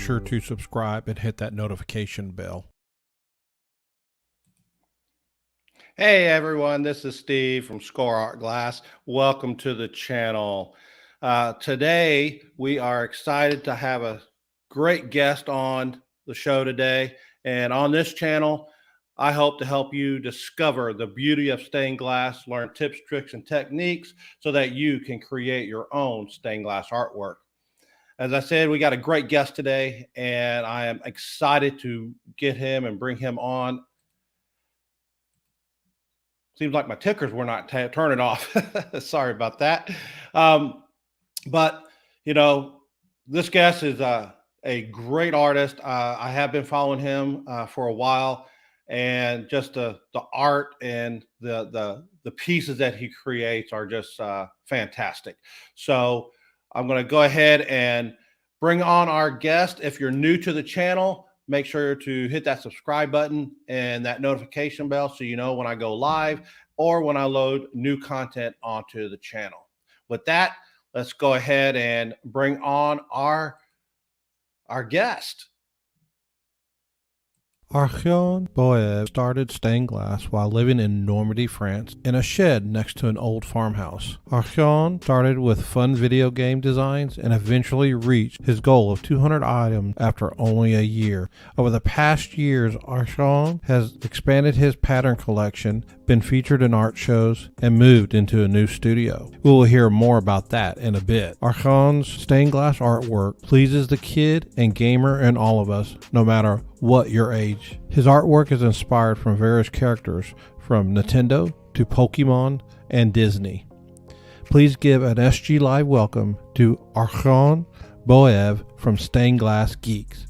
sure to subscribe and hit that notification bell. Hey everyone, this is Steve from SCOARTGLASS. Welcome to the channel. Today we are excited to have a great guest on the show today. And on this channel, I hope to help you discover the beauty of stained glass, learn tips, tricks, and techniques so that you can create your own stained glass artwork. As I said, we got a great guest today, and I am excited to get him and bring him on. Seems like my tickers were not turning off. Sorry about that. But, you know, this guest is a great artist. I have been following him for a while, and just the art and the pieces that he creates are just fantastic. So I'm going to go ahead and bring on our guest. If you're new to the channel, make sure to hit that subscribe button and that notification bell so you know when I go live or when I load new content onto the channel. With that, let's go ahead and bring on our guest. Arjan Boyev started stained glass while living in Normandy, France, in a shed next to an old farmhouse. Arjan started with fun video game designs and eventually reached his goal of 200 items after only a year. Over the past years, Arjan has expanded his pattern collection, been featured in art shows, and moved into a new studio. We will hear more about that in a bit. Arjan's stained glass artwork pleases the kid and gamer in all of us, no matter what your age. His artwork is inspired from various characters from Nintendo to Pokemon and Disney. Please give an SG Live welcome to Arjan Boyev from Stained Glass Geeks.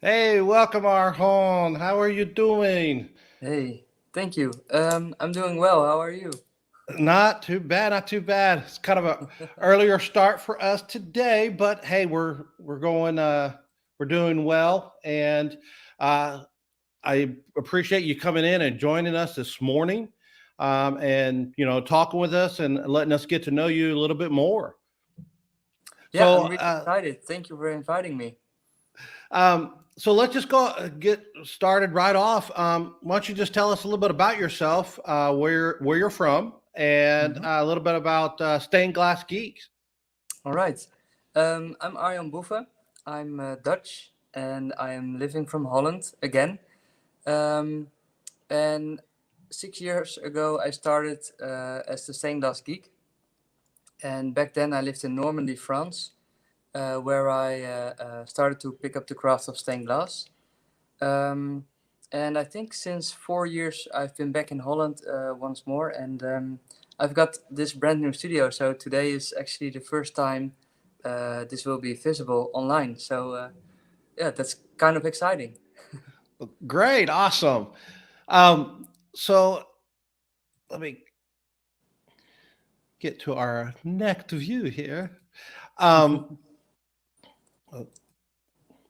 Hey, welcome Arjan. How are you doing? Hey, thank you. I'm doing well. How are you? Not too bad, not too bad. It's kind of a earlier start for us today, but hey, we're going we're doing well, and I appreciate you coming in and joining us this morning, and you know, talking with us and letting us get to know you a little bit more. Yeah, So, I'm really excited. Thank you for inviting me. So let's just get started right off. Why don't you just tell us a little bit about yourself, where you're from, and a little bit about Stained Glass Geeks. All right. I'm Arjan Boeven. I'm Dutch, and I am living from Holland again. And 6 years ago, I started as the Stained Glass Geek. And back then, I lived in Normandy, France, where I started to pick up the craft of stained glass. And I think since 4 years, I've been back in Holland once more, and I've got this brand new studio. So today is actually the first time this will be visible online. So yeah, that's kind of exciting. Great, awesome. So let me get to our next view here. Oh,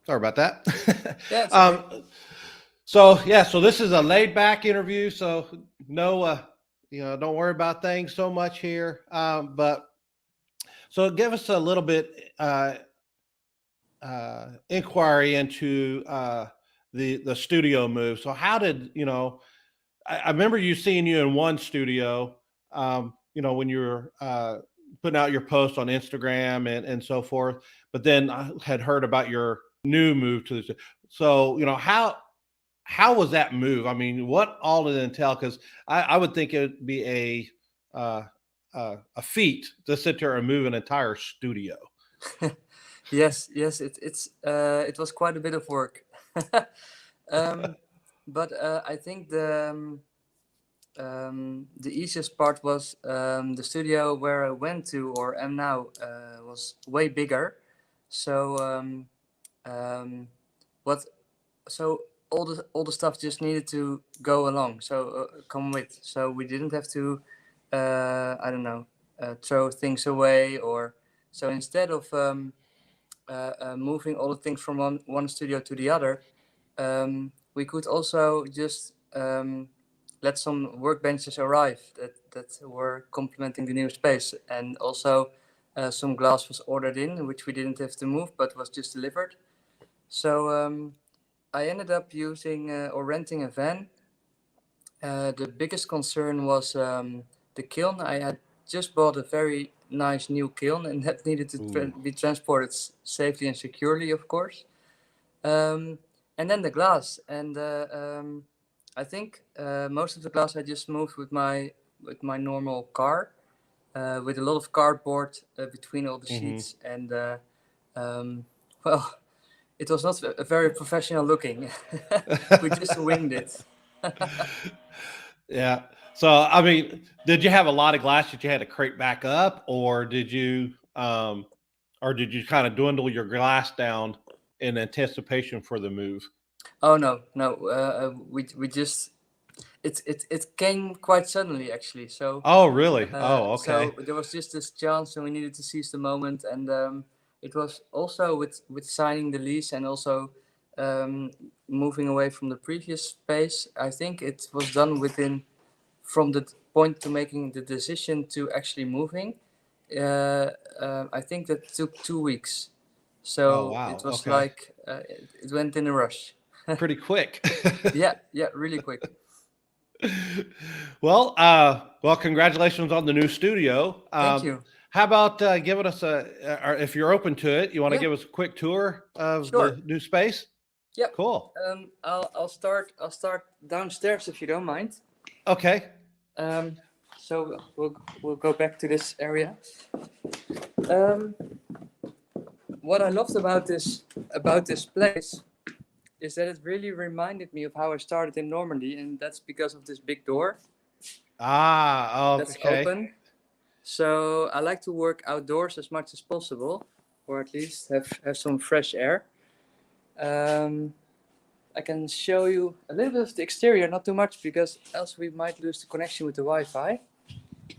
sorry about that. Yeah. Okay. So yeah, so this is a laid back interview. So no, you know, don't worry about things so much here. But so give us a little bit inquiry into the studio move. So how did, you know, I remember seeing you in one studio, you know, when you were putting out your posts on Instagram and so forth, but then I had heard about your new move to the, so, you know, how was that move? I mean, what all did it entail? Because I would think it would be a feat to sit there and move an entire studio. Yes, it was quite a bit of work. But I think the easiest part was the studio where I went to or am now was way bigger. So so all the stuff just needed to go along. So come with. So we didn't have to I don't know throw things away, or so instead of moving all the things from one studio to the other, we could also just let some workbenches arrive that were complementing the new space, and also some glass was ordered in, which we didn't have to move, but was just delivered. So I ended up using or renting a van. The biggest concern was the kiln. I had just bought a very nice new kiln, and that needed to be transported safely and securely, of course. And then the glass, and I think most of the glass I just moved with my normal car, with a lot of cardboard between all the sheets, and well, it was not very professional looking. We just winged it. Yeah. So, I mean, did you have a lot of glass that you had to crate back up, or did you kind of dwindle your glass down in anticipation for the move? Oh no, we just it came quite suddenly, actually. So Oh, really? Oh, okay. so there was just this chance, and we needed to seize the moment. And it was also with signing the lease, and also moving away from the previous space. I think it was done from the point to making the decision to actually moving. I think that took 2 weeks. So Oh, wow. it was Okay. like it went in a rush. Pretty quick. Yeah, really quick. Well, congratulations on the new studio. Thank you. How about giving us or if you're open to it, you want to give us a quick tour of Sure. the new space? Yep. Cool. I'll start downstairs, if you don't mind. Okay. So we'll go back to this area. What I loved about this place is that it really reminded me of how I started in Normandy, and that's because of this big door that's open. So I like to work outdoors as much as possible, or at least have some fresh air. I can show you a little bit of the exterior, not too much, because else we might lose the connection with the Wi-Fi.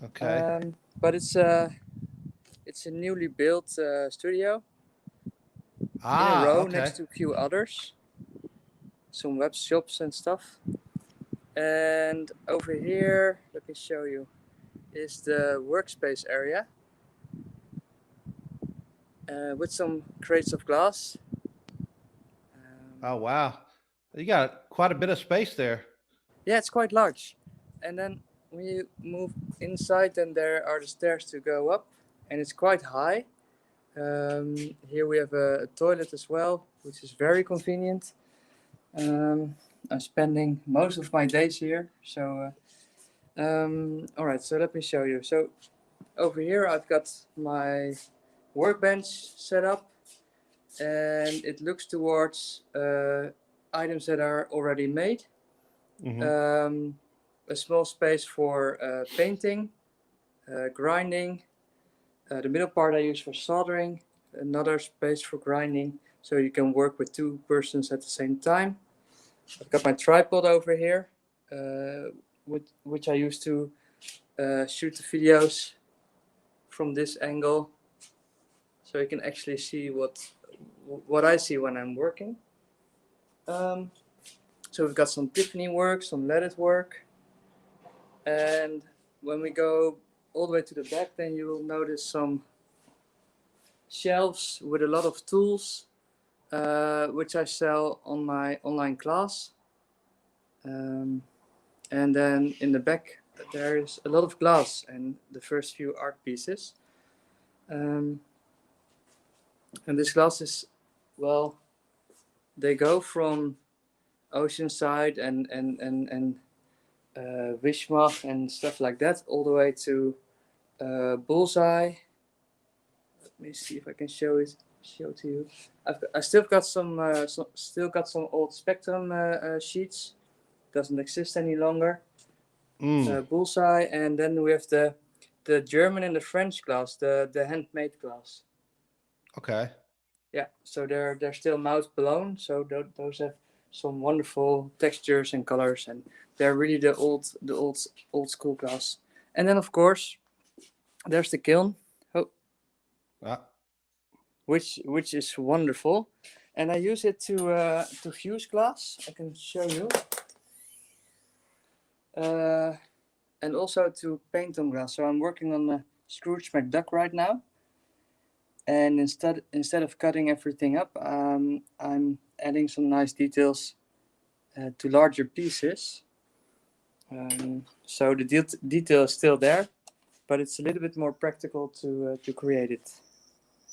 Okay. But it's a newly built studio in a row next to a few others. Some web shops and stuff. And over here, let me show you, is the workspace area with some crates of glass. Oh, wow. You got quite a bit of space there. Yeah, it's quite large. And then when you move inside, then there are the stairs to go up, and it's quite high. Here we have a toilet as well, which is very convenient. I'm spending most of my days here. So, all right, so let me show you. So over here, I've got my workbench set up, and it looks towards items that are already made. A small space for painting, grinding. The middle part I use for soldering, another space for grinding, so you can work with 2 persons at the same time. I've got my tripod over here, which I use to shoot the videos from this angle, so you can actually see what I see when I'm working. So we've got some Tiffany work, some leaded work, and when we go all the way to the back, then you will notice some shelves with a lot of tools, which I sell on my online class. And then in the back, there is a lot of glass and the first few art pieces. And this glass is, well, they go from Oceanside and Bismarck and stuff like that, all the way to Bullseye. Let me see if I can show to you. I still got some old Spectrum sheets. Doesn't exist any longer. Bullseye, and then we have the German and the French glass, the handmade glass. Okay. Yeah, so they're still mouth blown, so those have some wonderful textures and colors, and they're really the old school glass. And then of course there's the kiln, which is wonderful, and I use it to fuse glass. I can show you. and also to paint on glass. So I'm working on the Scrooge McDuck right now. And instead of cutting everything up, I'm adding some nice details to larger pieces. So the detail is still there, but it's a little bit more practical to create it.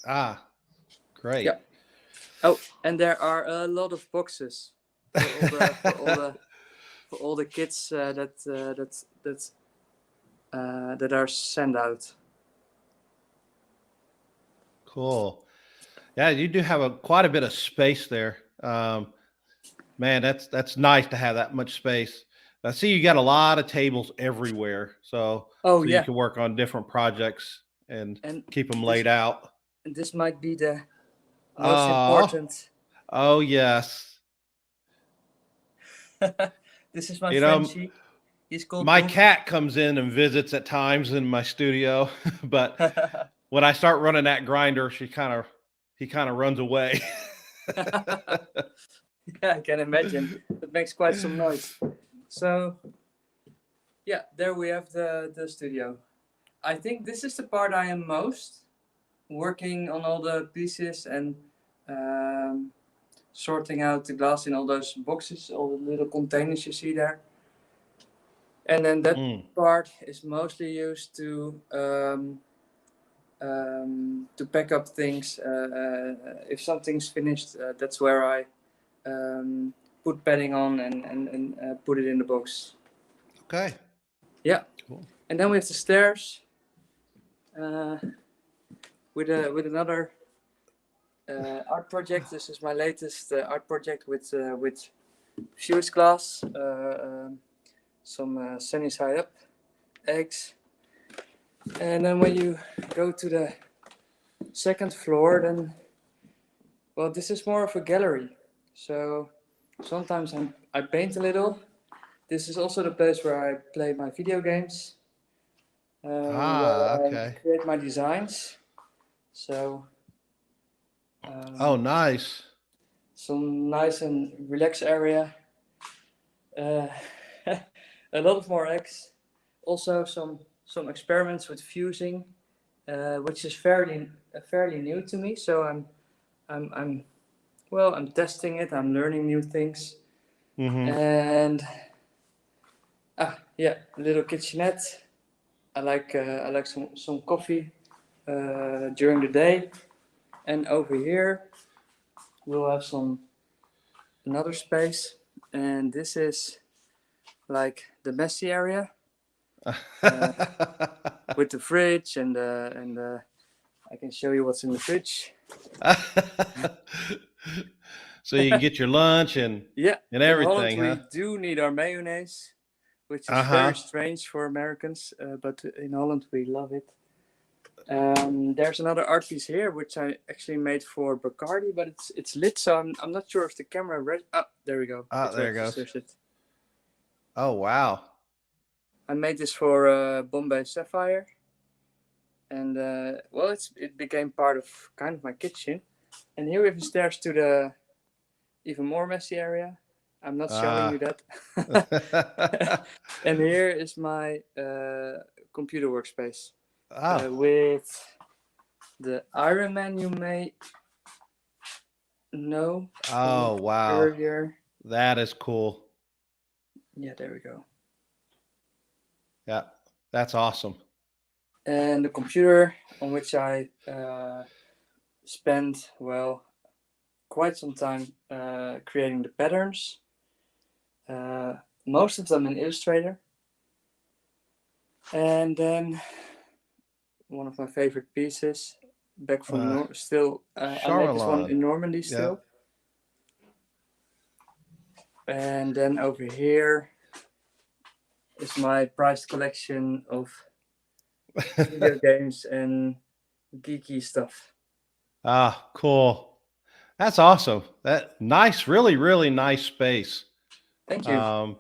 Ah, great. Yeah. Oh, and there are a lot of boxes for all the kids that are sent out. Cool. Yeah, you do have quite a bit of space there. Man, that's nice to have that much space. I see you got a lot of tables everywhere, so Oh you yeah, can work on different projects and and keep them this laid out. this might be the most Oh, important. oh yes. This is my You friend know, Geek. He's called my Boom. cat comes in and visits at times in my studio, but when I start running that grinder, he kind of runs away. Yeah, I can imagine. It makes quite some noise. So yeah, there we have the studio. I think this is the part I am most working on, all the pieces and sorting out the glass in all those boxes, all the little containers you see there. And then that part is mostly used to pack up things. If something's finished, that's where I put padding on and put it in the box. Okay. Yeah. Cool. And then we have the stairs with another art project. This is my latest art project with fused glass, some sunny side up eggs. And then when you go to the second floor, then, well, this is more of a gallery. So sometimes I paint a little. This is also the place where I play my video games, where I Okay. create my designs. So Oh, nice. some nice and relaxed area. A lot of more eggs. Also some experiments with fusing, which is fairly new to me. So I'm testing it. I'm learning new things. And yeah, a little kitchenette. I like some coffee during the day. And over here we'll have another space, and this is like the messy area with the fridge and I can show you what's in the fridge. So you can get your lunch and Yeah, and in Holland everything, huh? we do need our mayonnaise, which is very strange for Americans, but in Holland we love it. There's another art piece here which I actually made for Bacardi, but it's lit, so I'm not sure if the camera there we go. There it goes. It. Oh wow. I made this for Bombay Sapphire, and well, it became part of kind of my kitchen. And here we have the stairs to the even more messy area. I'm not showing you that. And here is my computer workspace with the Iron Man you may know. Oh wow. Earlier. That is cool. Yeah, there we go. Yeah, that's awesome. And the computer on which I spent, well, quite some time creating the patterns. Most of them in Illustrator. And then one of my favorite pieces back from I made this one in Normandy still. Yeah. And then over here is my prized collection of video games and geeky stuff. Ah, cool. That's awesome. That nice, really, really nice space. Thank you.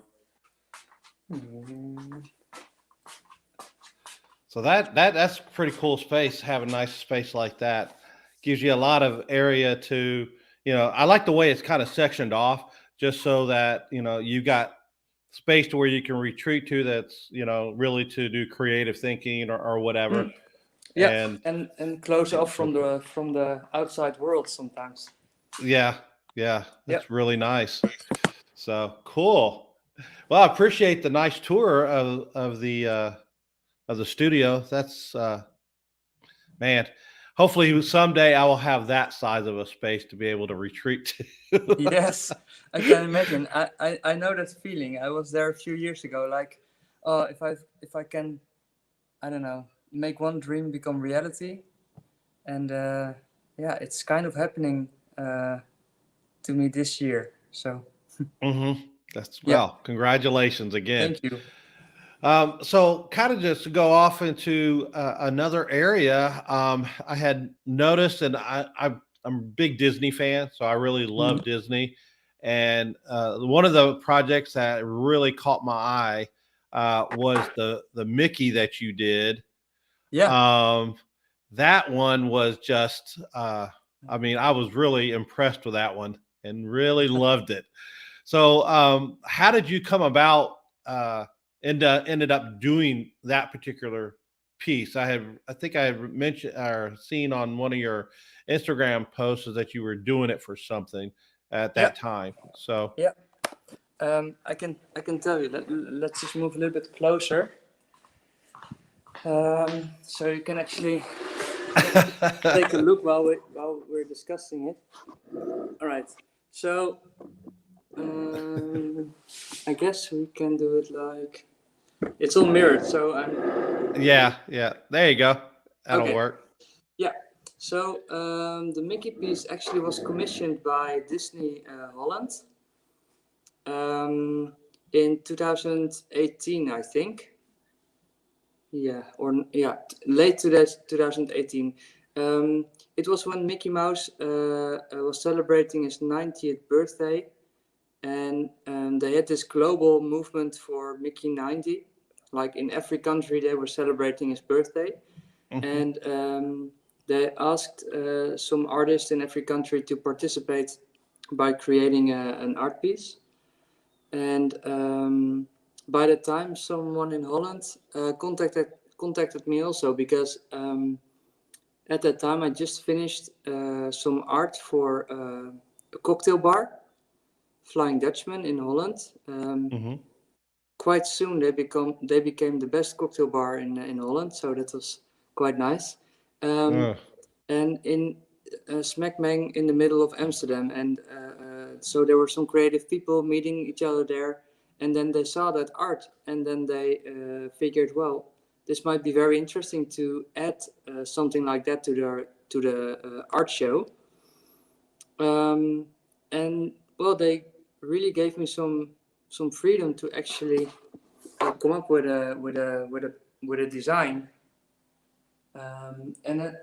So that's a pretty cool space. Have a nice space like that gives you a lot of area to, I like the way it's kind of sectioned off, just so that you got space to where you can retreat to that's, really to do creative thinking or whatever. Yeah, And and close off from the outside world sometimes. yeah, Yeah. that's really nice. So cool. Well, I appreciate the nice tour of the studio. That's man. Hopefully someday I will have that size of a space to be able to retreat to. Yes, I can imagine. I know that feeling. I was there a few years ago. Like, oh, if I can, I don't know, make one dream become reality, and yeah, it's kind of happening to me this year. So That's yeah, well, congratulations again. thank you. So kind of just to go off into another area, I had noticed, and I'm a big Disney fan, so I really love Disney. And one of the projects that really caught my eye was the Mickey that you did. Yeah, That one was just, I mean, I was really impressed with that one and really loved it. So, how did you come about? Ended up doing that particular piece. I think I had mentioned or seen on one of your Instagram posts is that you were doing it for something at that time. So yeah. I can tell you. Let's just move a little bit closer, so you can actually take a look while we're discussing it. All right. So I guess we can do it like it's all mirrored. So I'm yeah, there you go. That'll okay. work. Yeah. So the Mickey piece actually was commissioned by Disney Holland in 2018, I think. Yeah, late 2018. It was when Mickey Mouse was celebrating his 90th birthday, and they had this global movement for Mickey 90. Like in every country, they were celebrating his birthday, and they asked some artists in every country to participate by creating an art piece. And by the time someone in Holland contacted me also, because at that time I just finished some art for a cocktail bar, Flying Dutchman in Holland. Quite soon they became the best cocktail bar in Holland, so that was quite nice. And in smack bang in the middle of Amsterdam, and so there were some creative people meeting each other there, and then they saw that art, and then they figured, well, this might be very interesting to add something like that to the art show. And well, they really gave me some freedom to actually come up with a design, and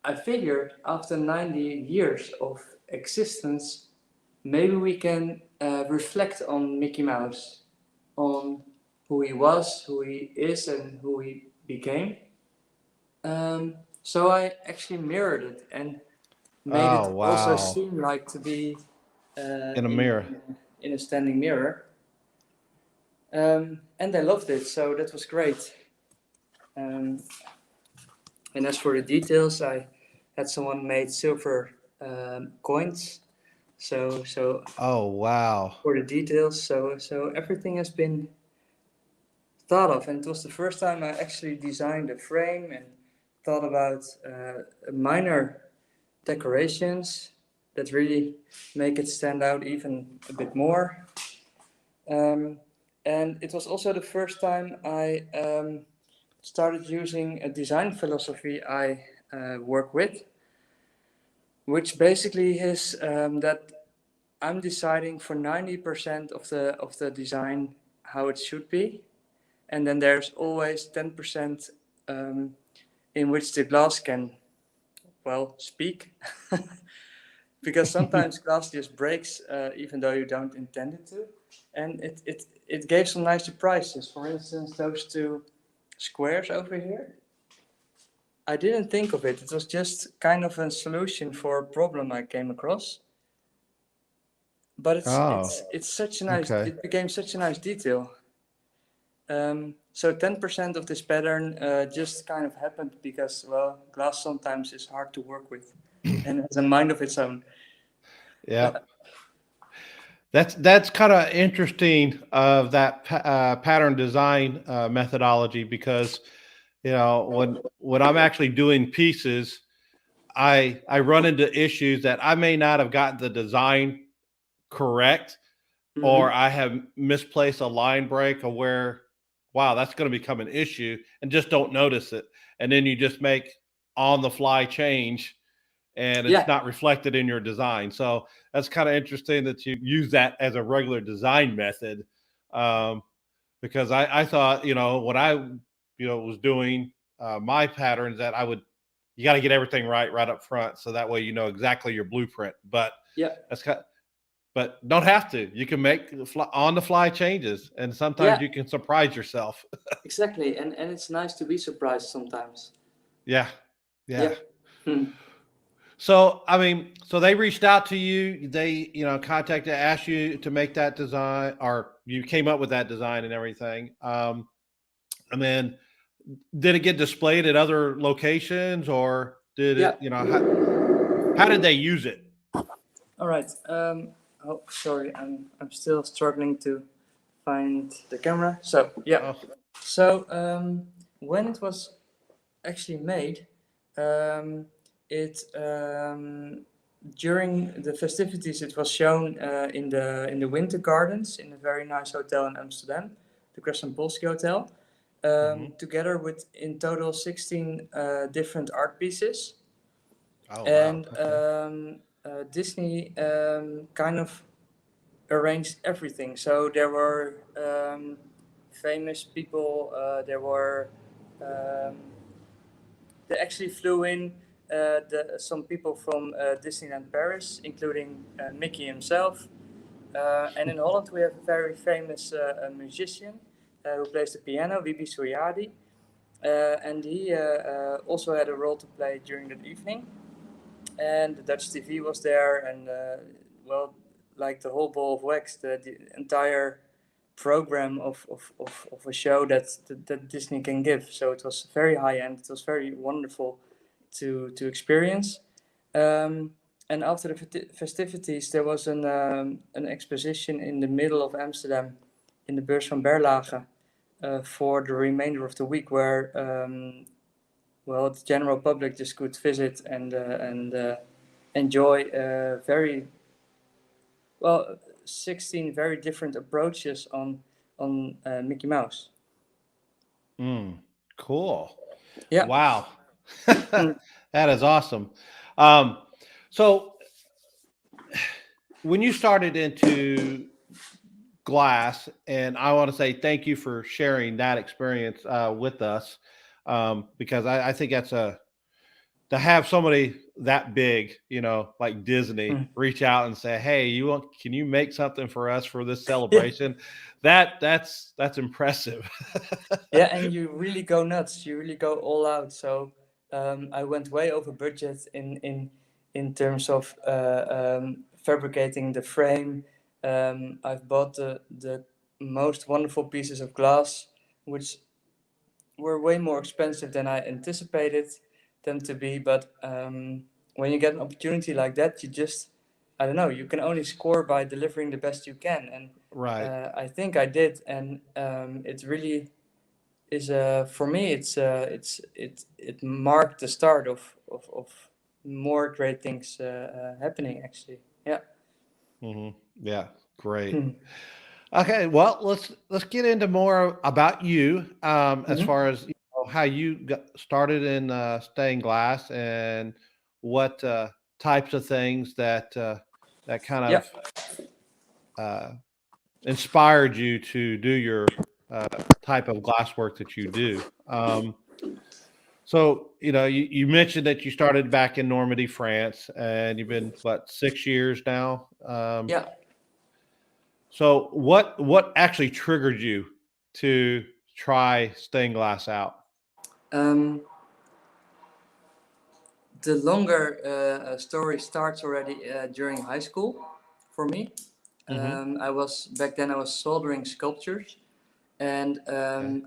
I figured after 90 years of existence, maybe we can reflect on Mickey Mouse, on who he was, who he is, and who he became. So I actually mirrored it and made it also seem like to be in a mirror. in a standing mirror. And they loved it, so that was great. And as for the details, I had someone made silver coins. So Oh wow! for the details, so everything has been thought of, and it was the first time I actually designed a frame and thought about minor decorations that really make it stand out even a bit more. And it was also the first time I started using a design philosophy I work with, which basically is that I'm deciding for 90% of the design how it should be, and then there's always 10% in which the glass can, well, speak. Because sometimes glass just breaks even though you don't intend it to, and it gave some nice surprises. For instance, those two squares over here, I didn't think of it. It was just kind of a solution for a problem I came across. but Oh, it's such a nice. okay. It became such a nice detail. So 10% of this pattern just kind of happened because, well, glass sometimes is hard to work with and has a mind of its own. Yeah. That's kind of interesting of that pattern design methodology because when I'm actually doing pieces, I run into issues that I may not have gotten the design correct, or Mm-hmm. I have misplaced a line break of where, wow, that's going to become an issue, and just don't notice it, and then you just make on the fly change, and it's Yeah, not reflected in your design. So that's kind of interesting that you use that as a regular design method, um, because I thought, when I was doing my patterns, that you got to get everything right up front, so that way you know exactly your blueprint. But yeah, that's kind but don't have to. You can make on the fly changes, and sometimes yeah, you can surprise yourself. exactly. And it's nice to be surprised sometimes. Yeah, yeah. Yeah. Hmm. So I mean, so they reached out to you. They contacted, asked you to make that design, or you came up with that design and everything. And then did it get displayed at other locations, or did Yeah. it? How did they use it? All right. Oh, sorry. I'm still struggling to find the camera. So yeah. Oh, So when it was actually made, it during the festivities it was shown in the Winter Gardens in a very nice hotel in Amsterdam, the Crescent Polski Hotel, hmm. together with in total 16 different art pieces. Oh wow. And Okay. Disney kind of arranged everything. So there were famous people. There were um, they actually flew in some people from Disneyland Paris, including Mickey himself. And in Holland, we have a very famous musician who plays the piano, Wibi Soyadi. And he also had a role to play during that evening. And the Dutch TV was there, and well, like the whole ball of wax, the entire program of a show that Disney can give. So it was very high end. It was very wonderful to experience. And after the festivities, there was an exposition in the middle of Amsterdam, in the Beurs van Berlage, for the remainder of the week, where well, the general public just could visit and enjoy very well 16 very different approaches on Mickey Mouse. Mm, cool. Yeah. Wow. Mm. That is awesome. Um, so when you started into glass, and I want to say thank you for sharing that experience with us, because I think that's to have somebody that big, like Disney, Mm. reach out and say, "Hey, can you make something for us for this Yeah. celebration?" That's impressive. Yeah, and you really go nuts. You really go all out. So I went way over budget in terms of fabricating the frame. I've bought the most wonderful pieces of glass, which were way more expensive than I anticipated them to be. But when you get an opportunity like that, you just, I don't know, you can only score by delivering the best you can. And Right. I think I did. And it really is, for me, it marked the start of more great things happening, actually. Yeah. Hmm. Yeah. Great. Hmm. Okay, well, let's get into more about you, as Mm-hmm. far as how you got started in stained glass, and what types of things that kind Yeah. of uh, inspired you to do your type of glass work that you do. So you mentioned that you started back in Normandy, France, and you've been what, 6 years now. Yeah. So what actually triggered you to try stained glass out? Um, the longer story starts already during high school for me. I was back then I was soldering sculptures, and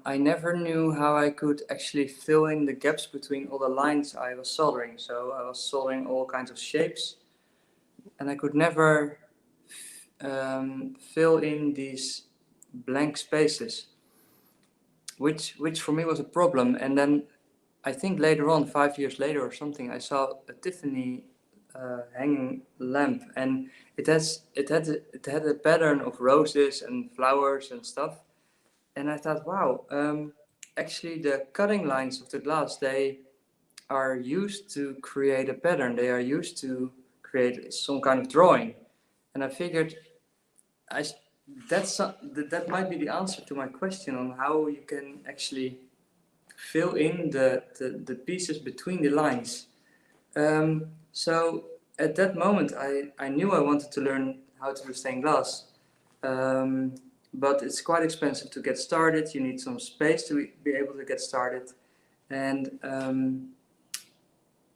I never knew how I could actually fill in the gaps between all the lines I was soldering. So I was soldering all kinds of shapes, and I could never fill in these blank spaces, which for me was a problem. And then I think later on, 5 years later or something, I saw a Tiffany hanging lamp, and it had a pattern of roses and flowers and stuff. And I thought, wow, actually the cutting lines of the glass, they are used to create a pattern. They are used to create some kind of drawing. And I figured that might be the answer to my question on how you can actually fill in the pieces between the lines. So at that moment, I knew I wanted to learn how to do stained glass. But it's quite expensive to get started. You need some space to be able to get started. And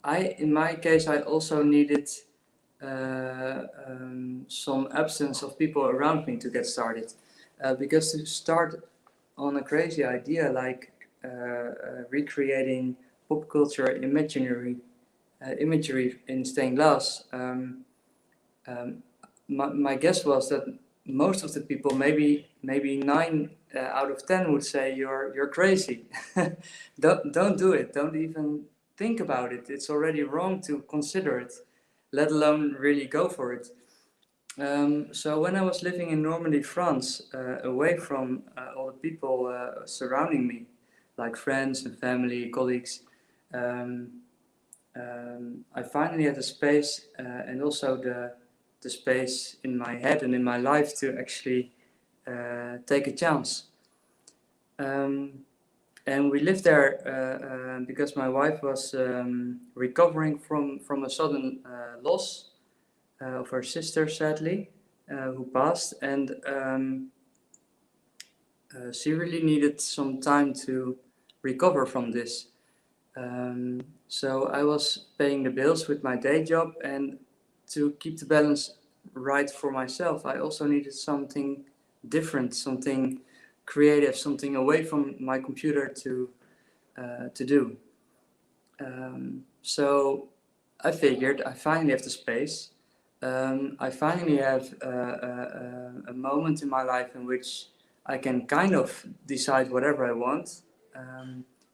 in my case, I also needed some absence of people around me to get started. Because to start on a crazy idea like recreating pop culture imagery in stained glass, my guess was that most of the people, maybe 9 out of 10, would say you're crazy. Don't do it. Don't even think about it. It's already wrong to consider it, let alone really go for it. So when I was living in Normandy, France, away from all the people surrounding me, like friends and family, colleagues, I finally had the space and also the space in my head and in my life to actually take a chance. And we lived there because my wife was recovering from a sudden loss of her sister, sadly, who passed, and she really needed some time to recover from this. So I was paying the bills with my day job, and to keep the balance right for myself, I also needed something different, something creative, something away from my computer to do. So I figured I finally have the space. I finally have a moment in my life in which I can kind of decide whatever I want,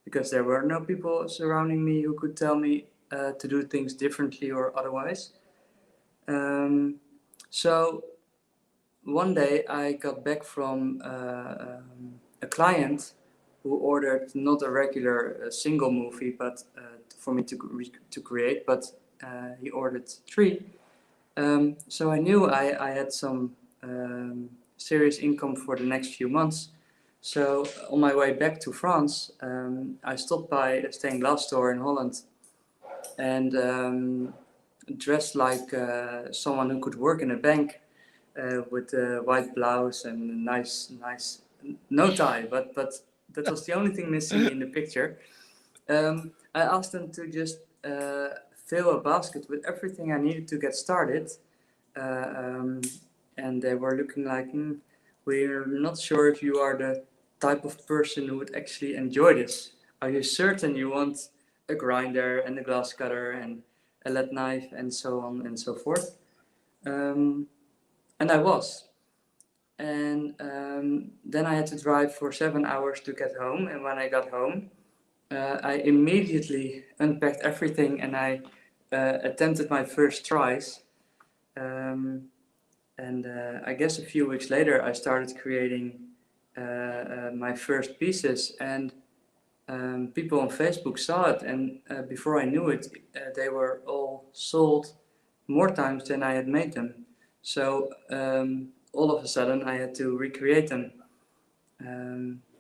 because there were no people surrounding me who could tell me to do things differently or otherwise. So one day I got back from a client who ordered not a regular single movie, but for me to create, but he ordered 3. So I knew I had some serious income for the next few months. So on my way back to France, I stopped by a stained glass store in Holland and dressed like someone who could work in a bank with a white blouse and a nice no tie, but that was the only thing missing in the picture. I asked them to just fill a basket with everything I needed to get started, and they were looking like, we're not sure if you are the type of person who would actually enjoy this. Are you certain you want a grinder and a glass cutter and a lead knife and so on and so forth? And I was. And then I had to drive for 7 hours to get home. And when I got home, I immediately unpacked everything and I attempted my first tries. And I guess a few weeks later, I started creating my first pieces, and people on Facebook saw it, and before I knew it, they were all sold more times than I had made them. So all of a sudden I had to recreate them,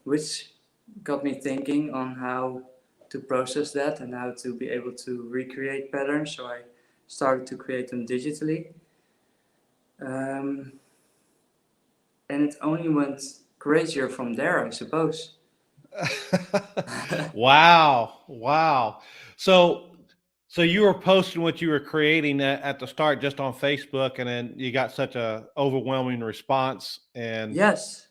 which got me thinking on how to process that and how to be able to recreate patterns. So I started to create them digitally. And it only went crazier from there, I suppose. Wow. So So you were posting what you were creating at the start just on Facebook, and then you got such a overwhelming response. And Yes,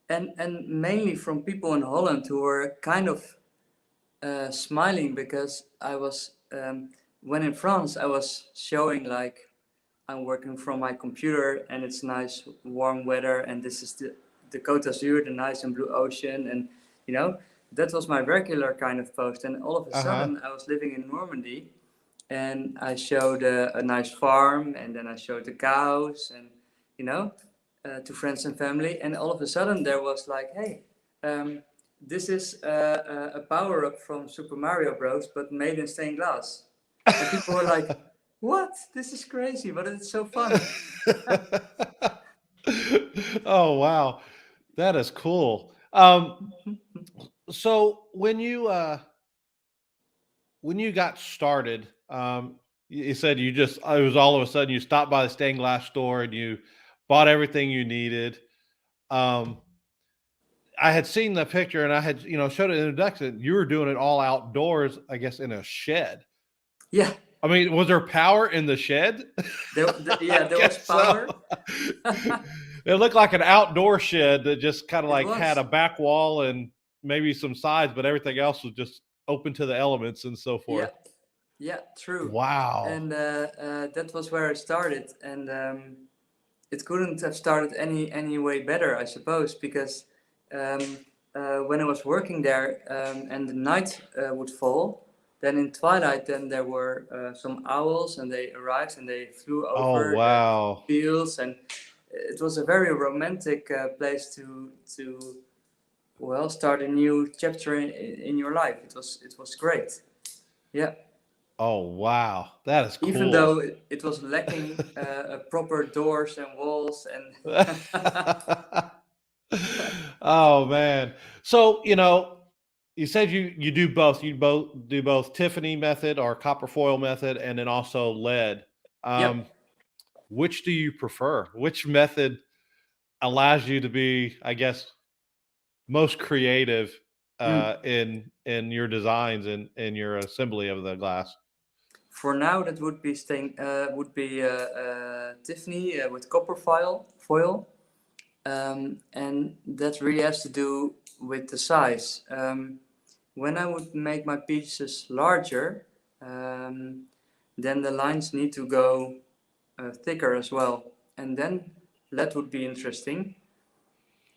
and mainly from people in Holland who were kind of smiling because I was when in France I was showing like I'm working from my computer and it's nice warm weather and this is the Côte d'Azur, the nice and blue ocean, and you know that was my regular kind of post. And all of a sudden I was living in Normandy and I showed a nice farm, and then I showed the cows, and you know, to friends and family. And all of a sudden there was like, hey, this is a power up from Super Mario Bros, but made in stained glass. And people were like, what? This is crazy, but it's so fun. oh wow, that is cool. So when you got started, you said you just it was all of a sudden you stopped by the stained glass store and you bought everything you needed. Um, I had seen the picture and I had showed it in the introduction. You were doing it all outdoors, I guess, in a shed. Yeah. I mean, was there power in the shed? There was power. So. It looked like an outdoor shed that just kind of like had a back wall and maybe some sides, but everything else was just open to the elements and so forth. Yeah, true. Wow. And that was where I started, and it couldn't have started any way better, I suppose, because when I was working there and the night would fall, then in twilight, then there were some owls, and they arrived and they flew over the fields, and it was a very romantic place to start a new chapter in your life. It was great. Yeah. Oh wow, that is cool. Even though it was lacking proper doors and walls and. Oh man, so you said you do both. You do both Tiffany method or copper foil method, and then also lead. Yep. Which do you prefer? Which method allows you to be, I guess, most creative in your designs and in your assembly of the glass? For now, that would be Tiffany with copper foil, and that really has to do with the size. When I would make my pieces larger, then the lines need to go thicker as well, and then that would be interesting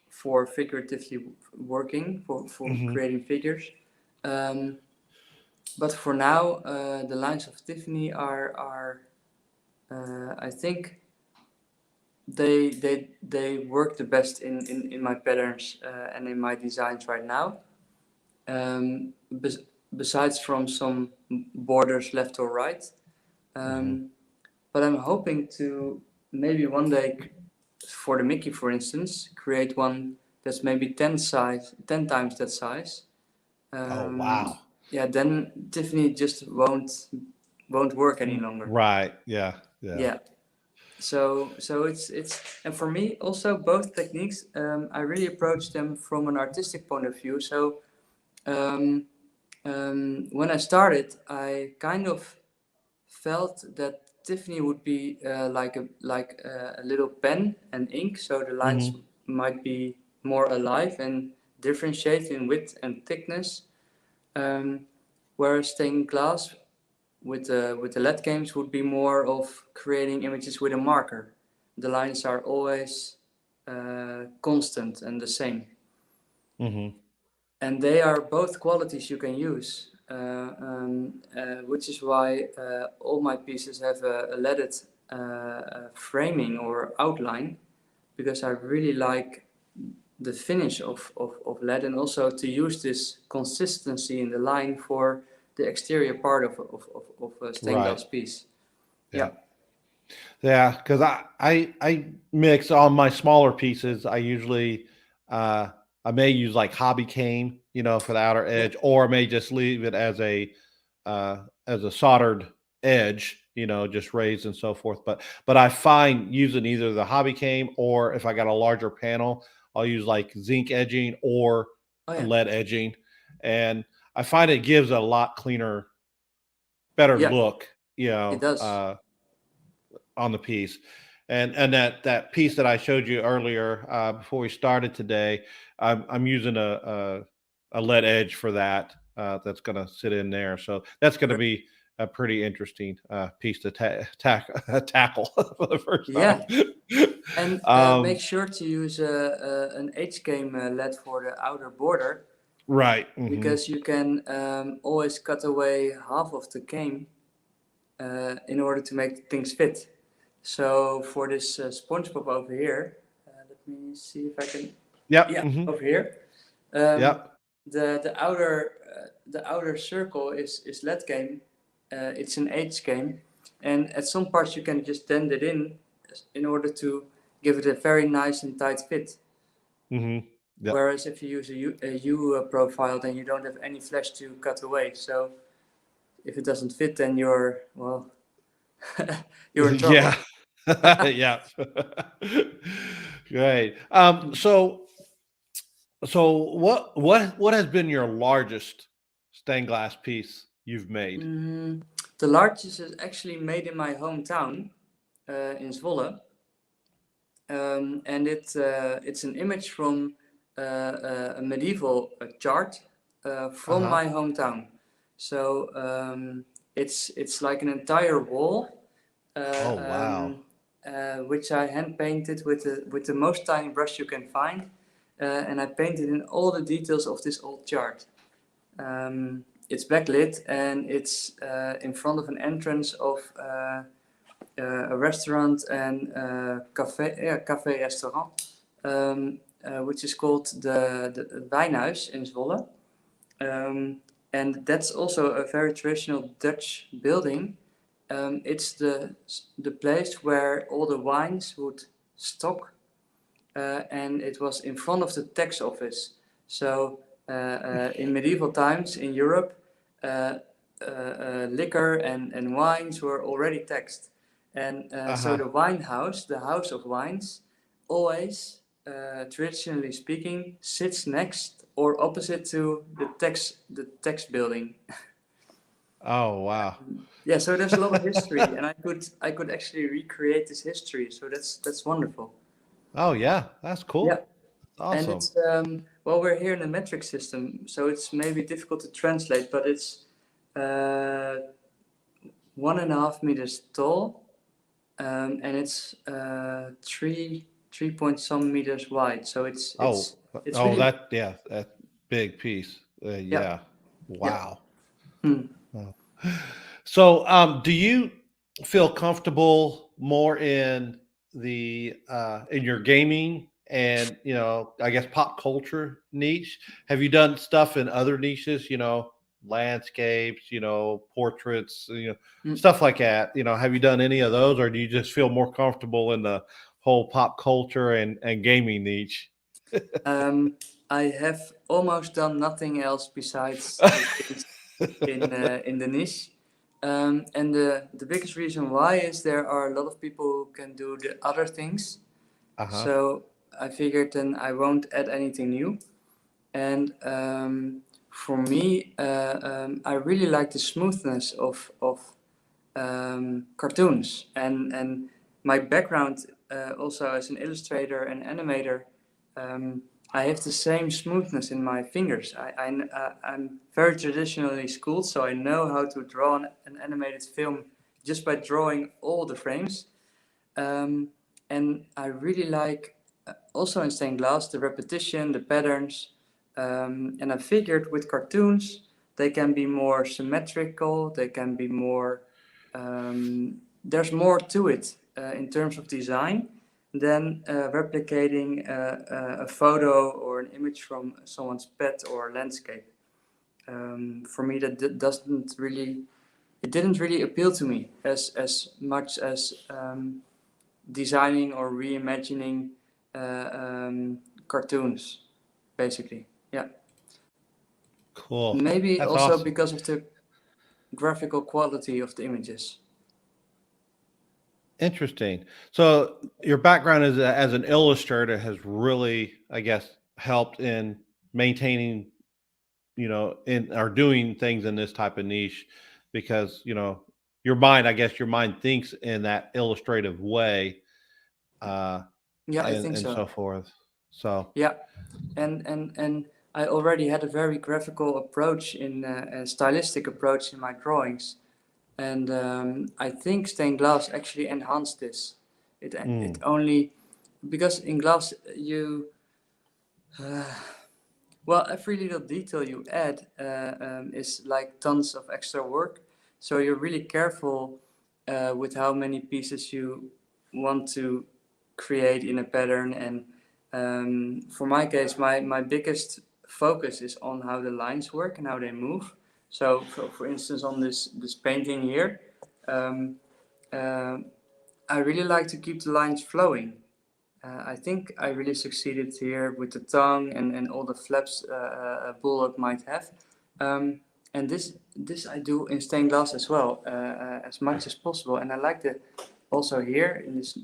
for figuratively working, for creating figures. But for now, the lines of Tiffany are I think they work the best in my patterns and in my designs right now. Besides from some borders left or right. But I'm hoping to maybe one day, for the Mickey, for instance, create one that's maybe 10 times that size. Oh wow. Yeah, then Tiffany just won't work any longer. Right. Yeah. So it's and for me also both techniques, I really approach them from an artistic point of view. So when I started, I kind of felt that Tiffany would be like a little pen and ink, so the lines might be more alive and differentiate in width and thickness. Whereas stained glass with the LED games would be more of creating images with a marker. The lines are always constant and the same. And they are both qualities you can use, which is why all my pieces have a leaded framing or outline, because I really like the finish of lead, and also to use this consistency in the line for the exterior part of a stained glass piece. Yeah, because I mix on my smaller pieces. I usually I may use like hobby cane, for the outer edge, or I may just leave it as a soldered edge, just raised and so forth. But I find using either the hobby cane, or if I got a larger panel, I'll use like zinc edging or lead edging, and I find it gives a lot cleaner better Yeah, look, it does. on the piece. And that piece that I showed you earlier before we started today, I'm using a lead edge for that. That's going to sit in there, so that's going to Great. be a pretty interesting piece to tackle for the first time. Yeah, and make sure to use an H-game LED for the outer border, Right. because you can always cut away half of the game in order to make things fit. So for this SpongeBob over here, let me see if I can. Yep. Yeah, over here. Yep. The outer circle is LED game. It's an H game, and at some parts you can just dent it in order to give it a very nice and tight fit. Yep. Whereas if you use a U profile, then you don't have any flesh to cut away. So if it doesn't fit, then you're you're in trouble. Yeah. Yeah. Great. So what has been your largest stained glass piece you've made? The largest is actually made in my hometown, in Zwolle, and it's an image from a medieval chart from my hometown. So it's like an entire wall, Oh, wow. which I hand painted with the most tiny brush you can find, and I painted in all the details of this old chart. It's backlit, and it's in front of an entrance of a restaurant and cafe restaurant, which is called the Wijnhuis in Zwolle. And that's also a very traditional Dutch building. It's the place where all the wines would stock, and it was in front of the tax office. So in medieval times in Europe, liquor and wines were already taxed. And so the wine house, the house of wines, always, traditionally speaking, sits next or opposite to the tax building. Oh, wow. Yeah, so there's a lot of history, and I could actually recreate this history. So that's wonderful. Oh, yeah. That's cool. Yeah. Awesome. And it's well, we're here in a metric system, so it's maybe difficult to translate, but it's 1.5 meters tall, and it's 3 point some meters wide. So it's really that big piece. Yeah. yeah. Wow. Hmm. Wow. So, do you feel comfortable more in in your gaming and, I guess pop culture niche? Have you done stuff in other niches, landscapes, portraits, stuff like that? Have you done any of those, or do you just feel more comfortable in the whole pop culture and gaming niche? I have almost done nothing else besides in the niche. And the biggest reason why is there are a lot of people who can do the other things. So I figured then I won't add anything new. And for me, I really like the smoothness of cartoons. And my background also as an illustrator and animator, I have the same smoothness in my fingers. I'm very traditionally schooled, so I know how to draw an animated film just by drawing all the frames. And I really like, also in stained glass, the repetition, the patterns. And I figured with cartoons, they can be more symmetrical, they can be more, there's more to it in terms of design than replicating a photo or an image from someone's pet or landscape. For me, that it didn't really appeal to me as much as designing or reimagining cartoons, basically. Yeah. Cool. Maybe That's also awesome. because of the graphical quality of the images. Interesting. So your background as an illustrator has really, I guess, helped in maintaining, in or doing things in this type of niche because your mind, I guess your mind thinks in that illustrative way, uh, Yeah, I think and so. so forth. So Yeah, and I already had a very graphical approach in a stylistic approach in my drawings, and I think stained glass actually enhanced this. It mm, only because in glass you well, every little detail you add is like tons of extra work. So you're really careful with how many pieces you want to create in a pattern. And for my case, my biggest focus is on how the lines work and how they move. So, for instance, on this painting here, um, uh, I really like to keep the lines flowing. I think I really succeeded here with the tongue and all the flaps a bulldog might have. And this I do in stained glass as well, as much as possible. And I like the also here in this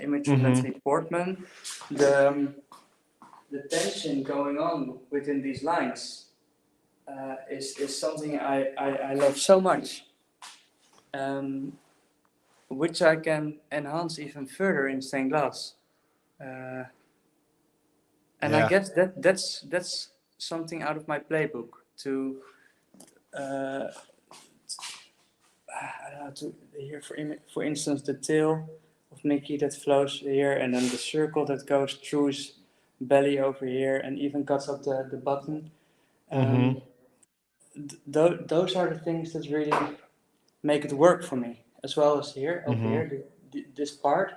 image of, let's hmm say, Portman, the the tension going on within these lines is something I love so much. Um, which I can enhance even further in stained glass. Uh, and I yeah, guess that's something out of my playbook to uh, I don't know to here for instance the tail of Mickey that flows here and then the circle that goes through his belly over here and even cuts up the button. hmm Um, those are the things that really make it work for me as well as here over hmm here this part.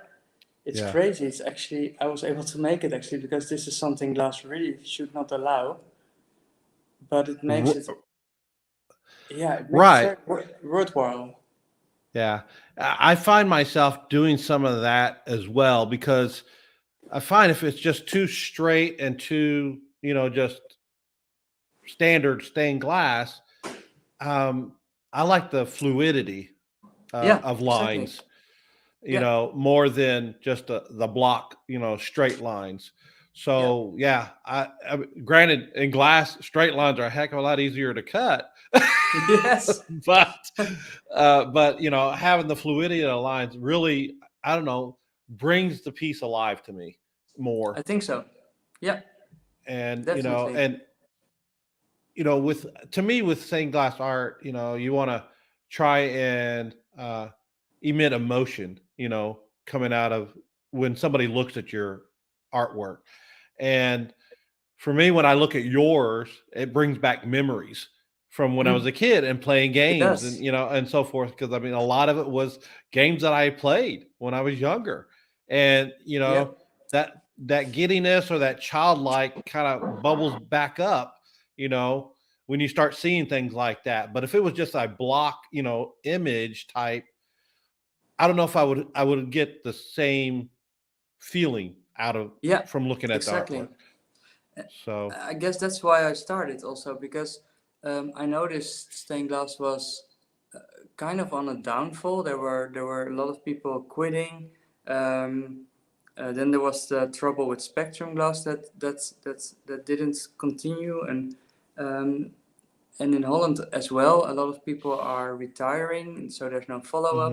It's yeah. crazy. It's actually I was able to make it actually because this is something glass really should not allow, but it makes it R- yeah it makes it right. very worthwhile. Yeah. I find myself doing some of that as well because I find if it's just too straight and too, just standard stained glass, um, I like the fluidity Yeah, of exactly. lines, Yeah, more than just the block, straight lines. yeah, So yeah, granted in glass, straight lines are a heck of a lot easier to cut, yes, but having the fluidity of the lines really, I don't know, brings the piece alive to me I more. think so. Yeah, And definitely. with to me with stained glass art, you want to try and emit emotion, coming out of when somebody looks at your artwork. And for me, when I look at yours, it brings back memories from when I was Mm, a kid and playing it games and does. and so forth. Because I mean, a lot of it was games that I played when I was younger, and Yeah, that giddiness or that childlike kind of bubbles back up, you know, when you start seeing things like that. But if it was just a block, image type, I don't know if I would get the same feeling out of yeah, from looking at the exactly. artwork. So I guess that's why I started also because I noticed stained glass was kind of on a downfall. There were a lot of people quitting. Um, then there was the trouble with spectrum glass that didn't continue, um, and in Holland as well, a lot of people are retiring, and so there's no follow up.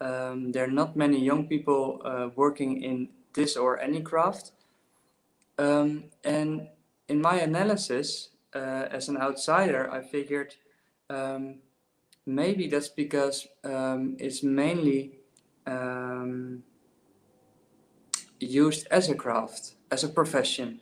mhm, There are not many young people working in this or any craft. And in my analysis, as an outsider, I figured um, maybe that's because it's mainly um, used as a craft, as a profession.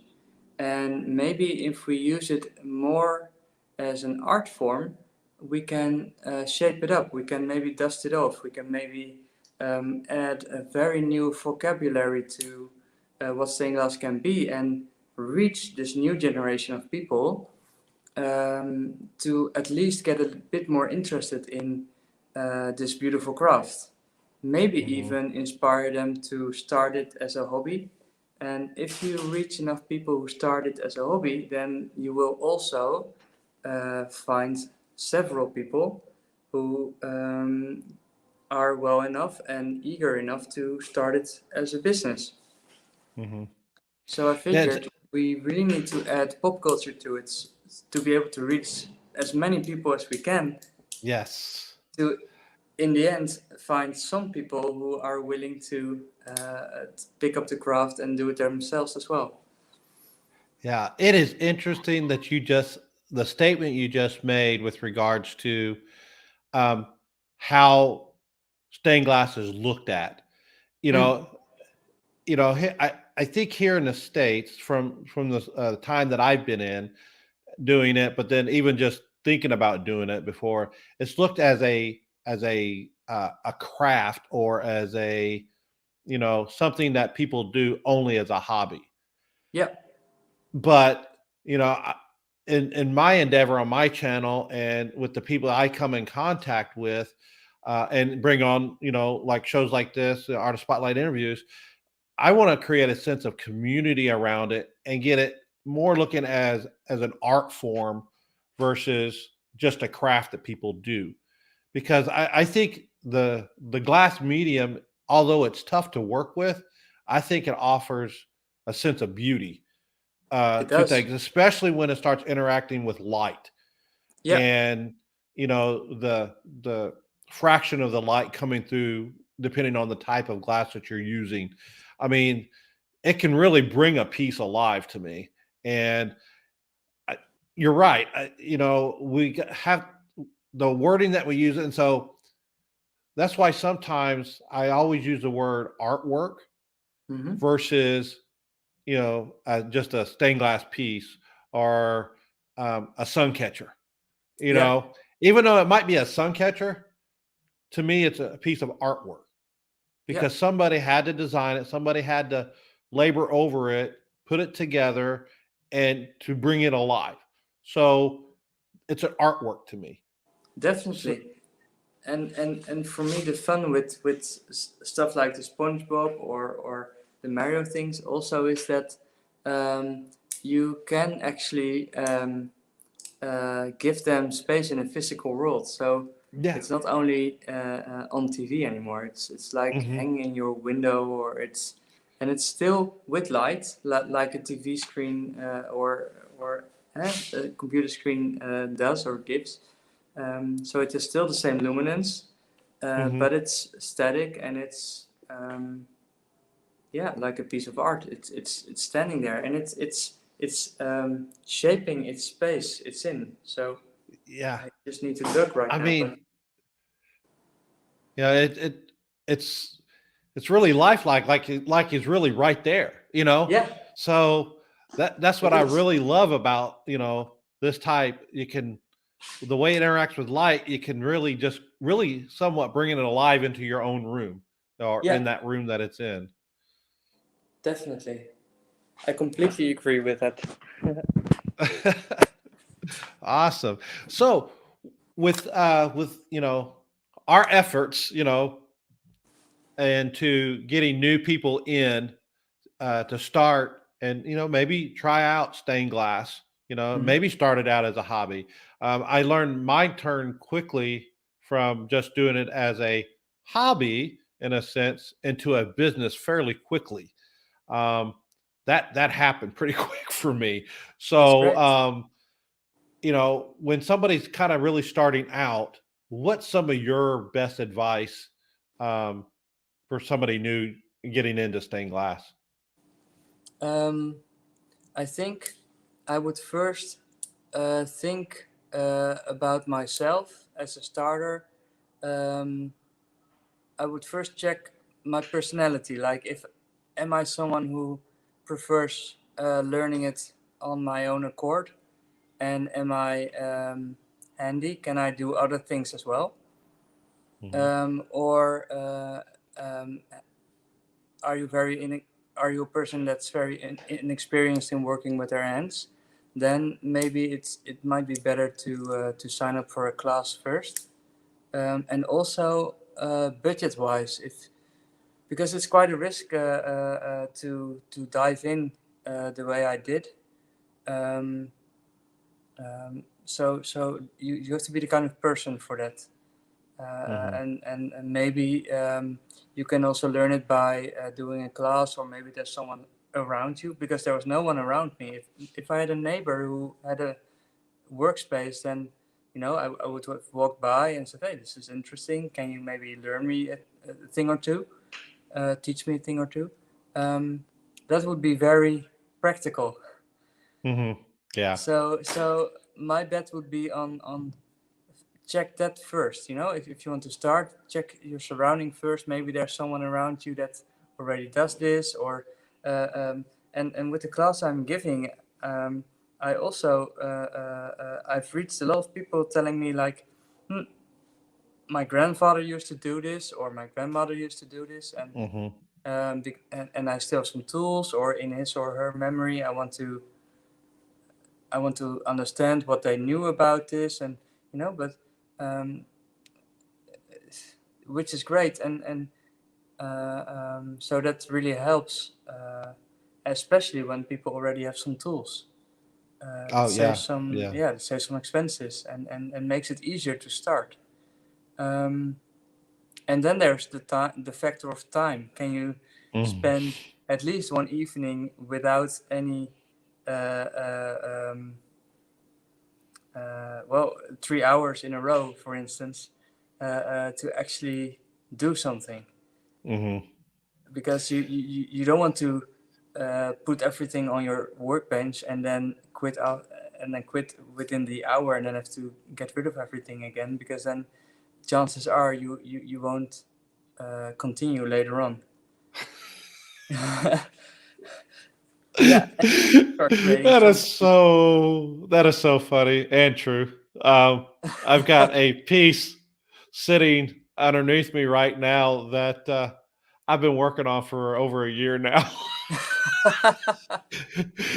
And maybe if we use it more as an art form, we can shape it up. We can maybe dust it off. We can maybe add a very new vocabulary to what stained glass can be and reach this new generation of people to at least get a bit more interested in this beautiful craft. Maybe mhm, even inspire them to start it as a hobby. And if you reach enough people who start it as a hobby, then you will also find several people who are well enough and eager enough to start it as a business. mhm. So I Yeah, figured we really need to add pop culture to it to be able to reach as many people as we can Yes. to, in the end, find some people who are willing to pick up the craft and do it themselves as well. Yeah, it is interesting that the statement you just made with regards to um, how stained glass is looked at. You Mm. know, I think here in the States, from the time that I've been in doing it, but then even just thinking about doing it before, it's looked as a craft, or as a, something that people do only as a hobby. Yeah. But in my endeavor on my channel, and with the people I come in contact with, and bring on, like shows like this, the Artist Spotlight interviews, I want to create a sense of community around it and get it more looking as an art form versus just a craft that people do. Because I think the glass medium, although it's tough to work with, I think it offers a sense of beauty It to does. things, especially when it starts interacting with light, Yeah. and the fraction of the light coming through, depending on the type of glass that you're using. I mean, it can really bring a piece alive to me. And I, you're right. We have the wording that we use, and so that's why sometimes I always use the word artwork Hmm. versus just a stained glass piece, or a sun catcher. You Yeah. know, even though it might be a sun catcher, to me, it's a piece of artwork, Yeah. because somebody had to design it, somebody had to labor over it, put it together, and to bring it alive. So it's an artwork to me. So, Definitely. And for me, the fun with stuff like the SpongeBob or the Mario things also is that um, you can actually give them space in a physical world. So yeah. it's not only on TV anymore. It's like Hmm. hanging in your window, or it's still with light, like a TV screen or a computer screen does or gives. So it is still the same luminance, Hmm. but it's static, and it's yeah, like a piece of art. It's standing there, and it's shaping its space it's in. So Yeah. I just need to look right I now, but mean, yeah, it's really lifelike, like it's really right there, yeah, So that's what it I is. really love about, this type. You can, the way it interacts with light, you can really just really somewhat bringing it alive into your own room, or Yeah, in that room that it's in. definitely. I completely agree with that. Awesome. So with our efforts, and to getting new people in, to start, and maybe try out stained glass, Mhm. maybe started out as a hobby. I learned my turn quickly from just doing it as a hobby, in a sense, into a business fairly quickly. um, that happened pretty quick for me. That's So great. when somebody's kind of really starting out, what's some of your best advice um, for somebody new getting into stained glass? Um, I think I would first think about myself as a starter. Um, I would first check my personality. Like, if am I someone who prefers learning it on my own accord, and am I handy? Can I do other things as well? Mhm. Or are you are you a person that's very inexperienced in working with their hands? Then maybe it might be better to sign up for a class first. And also budget wise, if because it's quite a risk to dive in the way I did. Um, so you have to be the kind of person for that. Mhm. And maybe you can also learn it by doing a class, or maybe there's someone around you, because there was no one around me. If I had a neighbor who had a workspace, then I would have walked by and said, "Hey, this is interesting. Can you maybe learn me a thing or two? Teach me a thing or two?" That would be very practical. Yeah. So my bet would be on check that first. If you want to start, check your surrounding first. Maybe there's someone around you that already does this, or and with the class I'm giving, I also I've reached a lot of people telling me like, my grandfather used to do this, or my grandmother used to do this, and and I still have some tools, or in his or her memory, I want to understand what they knew about this, and but which is great, and so that really helps, especially when people already have some tools. Oh, Saves yeah. some Yeah. it saves some expenses, and makes it easier to start. And then there's the factor of time. Can you spend at least one evening without any well, 3 hours in a row, for instance, to actually do something? Because you don't want to put everything on your workbench and then quit out, and then quit within the hour, and then have to get rid of everything again, because then chances are you won't continue later on. Yeah. That is so funny and true. I've got a piece sitting underneath me right now that I've been working on for over a year now.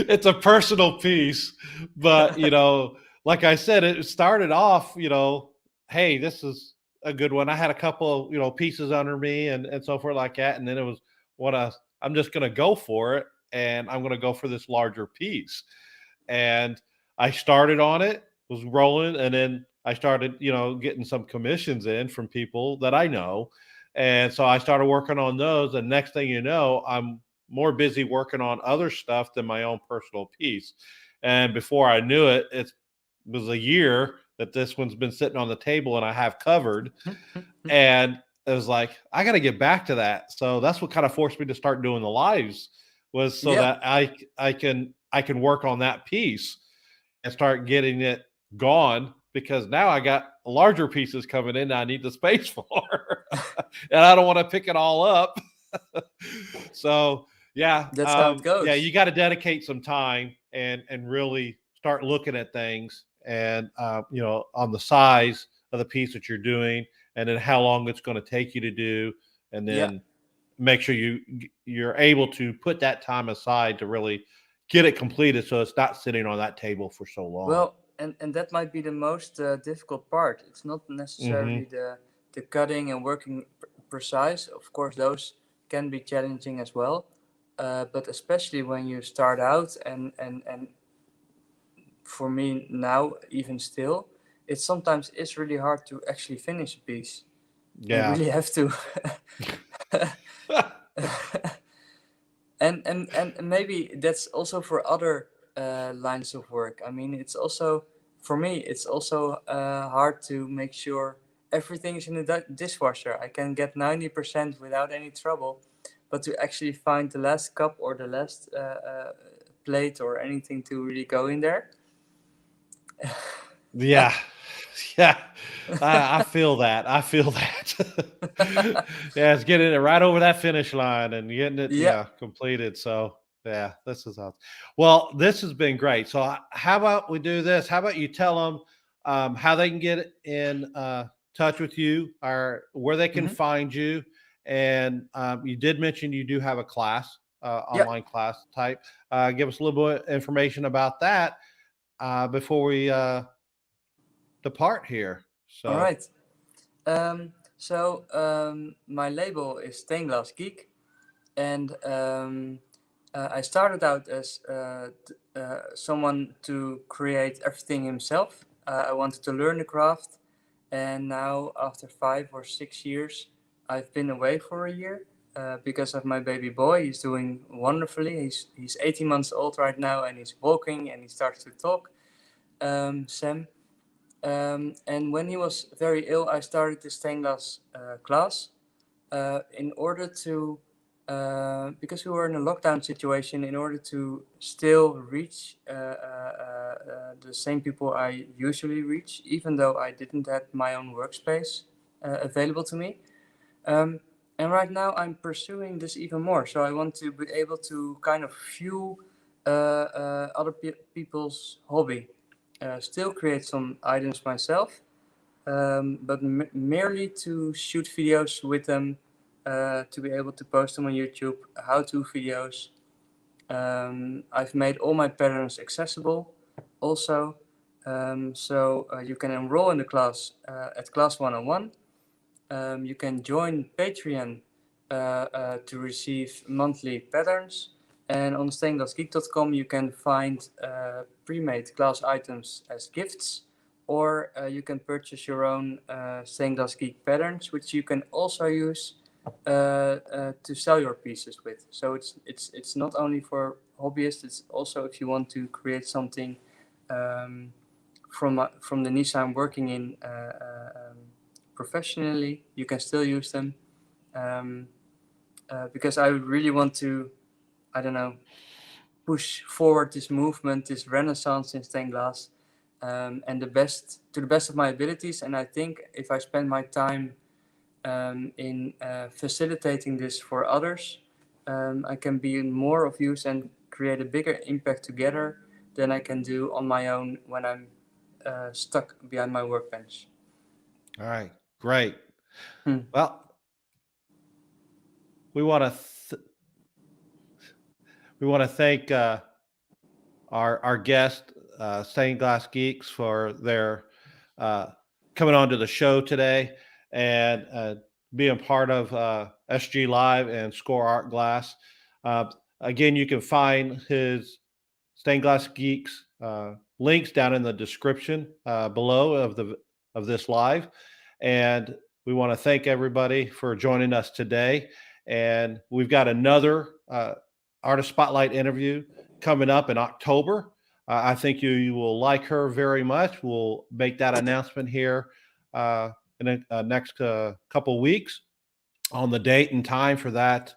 It's a personal piece, but like I said, it started off, hey, this is a good one. I had a couple, pieces under me and so forth like that, and then it was I'm just going to go for it, and I'm going to go for this larger piece. And I started on it, was rolling, and then I started, getting some commissions in from people that I know. And so I started working on those. And next thing you know, I'm more busy working on other stuff than my own personal piece. And before I knew it, it was a year that this one's been sitting on the table and I have covered. And it was like, I got to get back to that. So that's what kind of forced me to start doing the lives, was so that I can work on that piece and start getting it gone, because now I got larger pieces coming in that I need the space for. And I don't want to pick it all up. So yeah, That's how it goes. yeah, you got to dedicate some time and really start looking at things, and on the size of the piece that you're doing, and then how long it's going to take you to do, and then make sure you're able to put that time aside to really get it completed, so it's not sitting on that table for so long. Well, and that might be the most difficult part. It's not necessarily the cutting and working precise. Of course, those can be challenging as well. But especially when you start out, and for me now, even still, it sometimes is really hard to actually finish a piece. Yeah. You really have to. And maybe that's also for other lines of work. I mean, it's also, for me, it's also hard to make sure everything is in the dishwasher. I can get 90% without any trouble, but to actually find the last cup or the last plate or anything to really go in there. Yeah. Yeah. I feel that. I feel that. Yeah, it's getting it right over that finish line and getting it completed. So yeah, this is awesome. Well, this has been great. So how about we do this? How about you tell them how they can get in touch with you, or where they can find you? And you did mention you do have a class, online class type. Give us a little bit of information about that before we depart here. So. All right. My label is stainedglassgeek, and I started out as someone to create everything himself. I wanted to learn the craft, and now after 5 or 6 years, I've been away for a year because of my baby boy. He's doing wonderfully. He's 18 months old right now, and he's walking and he starts to talk. Sam. And when he was very ill, I started the stained glass class in order to, because we were in a lockdown situation, in order to still reach the same people I usually reach, even though I didn't have my own workspace available to me. And right now I'm pursuing this even more. So I want to be able to kind of fuel other people's hobby. Still create some items myself, but merely to shoot videos with them, to be able to post them on YouTube, how-to videos. I've made all my patterns accessible also. So you can enroll in the class at Class 101. You can join Patreon to receive monthly patterns. And on stainedglassgeek.com you can find pre-made class items as gifts, or you can purchase your own stained glass geek patterns, which you can also use to sell your pieces with. So it's not only for hobbyists, it's also if you want to create something from the niche I'm working in professionally, you can still use them, because I really want to, I don't know, push forward this movement, this renaissance in stained glass, and to the best of my abilities. And I think if I spend my time in facilitating this for others, I can be more of use and create a bigger impact together than I can do on my own when I'm stuck behind my workbench. All right, great. Hmm. Well, we want to thank our guest, Stained Glass Geeks, for their coming on to the show today and being part of SG Live and SCOARTGLASS. Again, you can find his Stained Glass Geeks links down in the description below of this live. And we want to thank everybody for joining us today. And we've got another Artist Spotlight interview coming up in October. I think you will like her very much. We'll make that announcement here in the next couple weeks on the date and time for that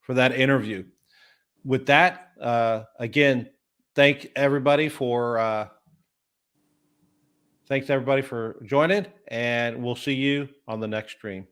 interview. With that, again, thanks everybody for joining, and we'll see you on the next stream.